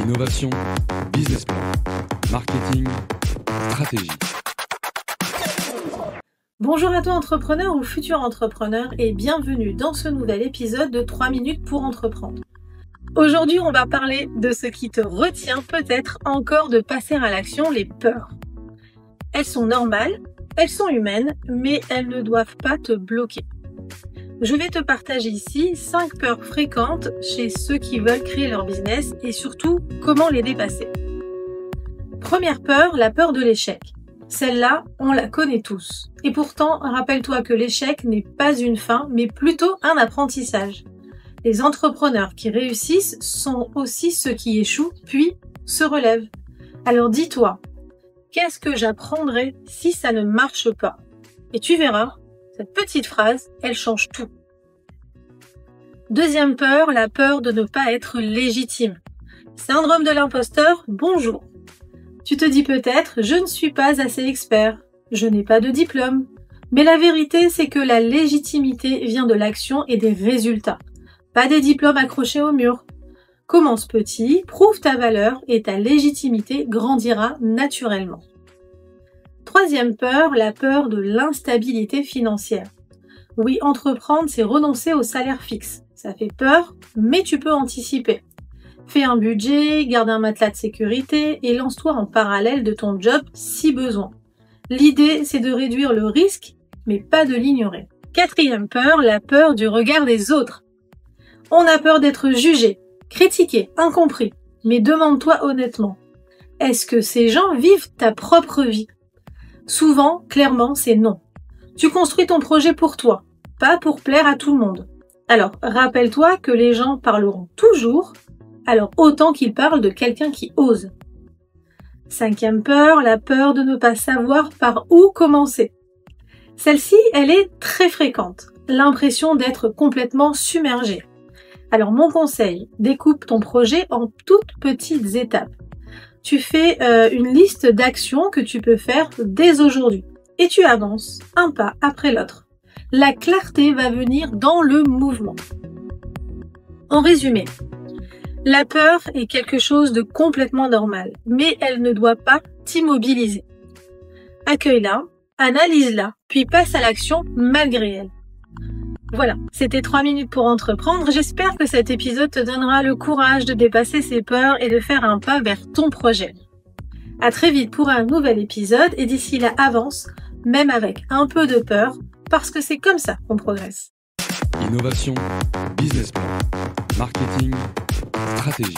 Innovation, business plan, marketing, stratégie. Bonjour à toi entrepreneur ou futur entrepreneur et bienvenue dans ce nouvel épisode de 3 minutes pour entreprendre. Aujourd'hui, on va parler de ce qui te retient peut-être encore de passer à l'action, les peurs. Elles sont normales, elles sont humaines, mais elles ne doivent pas te bloquer. Je vais te partager ici 5 peurs fréquentes chez ceux qui veulent créer leur business et surtout comment les dépasser. Première peur, la peur de l'échec. Celle-là, on la connaît tous. Et pourtant, rappelle-toi que l'échec n'est pas une fin, mais plutôt un apprentissage. Les entrepreneurs qui réussissent sont aussi ceux qui échouent, puis se relèvent. Alors dis-toi, qu'est-ce que j'apprendrai si ça ne marche pas? Et tu verras, cette petite phrase, elle change tout. Deuxième peur, la peur de ne pas être légitime. Syndrome de l'imposteur, bonjour. Tu te dis peut-être, je ne suis pas assez expert, je n'ai pas de diplôme. Mais la vérité, c'est que la légitimité vient de l'action et des résultats, pas des diplômes accrochés au mur. Commence petit, prouve ta valeur et ta légitimité grandira naturellement. Troisième peur, la peur de l'instabilité financière. Oui, entreprendre, c'est renoncer au salaire fixe. Ça fait peur, mais tu peux anticiper. Fais un budget, garde un matelas de sécurité et lance-toi en parallèle de ton job si besoin. L'idée, c'est de réduire le risque, mais pas de l'ignorer. Quatrième peur, la peur du regard des autres. On a peur d'être jugé, critiqué, incompris. Mais demande-toi honnêtement, est-ce que ces gens vivent ta propre vie? Souvent, clairement, c'est non. Tu construis ton projet pour toi, pas pour plaire à tout le monde. Alors, rappelle-toi que les gens parleront toujours, alors autant qu'ils parlent de quelqu'un qui ose. Cinquième peur, la peur de ne pas savoir par où commencer. Celle-ci, elle est très fréquente, l'impression d'être complètement submergé. Alors mon conseil, découpe ton projet en toutes petites étapes. Tu fais une liste d'actions que tu peux faire dès aujourd'hui et tu avances un pas après l'autre. La clarté va venir dans le mouvement. En résumé, la peur est quelque chose de complètement normal, mais elle ne doit pas t'immobiliser. Accueille-la, analyse-la, puis passe à l'action malgré elle. Voilà, c'était 3 minutes pour entreprendre. J'espère que cet épisode te donnera le courage de dépasser ses peurs et de faire un pas vers ton projet. À très vite pour un nouvel épisode et d'ici là avance, même avec un peu de peur, parce que c'est comme ça qu'on progresse. Innovation, business plan, marketing, stratégie.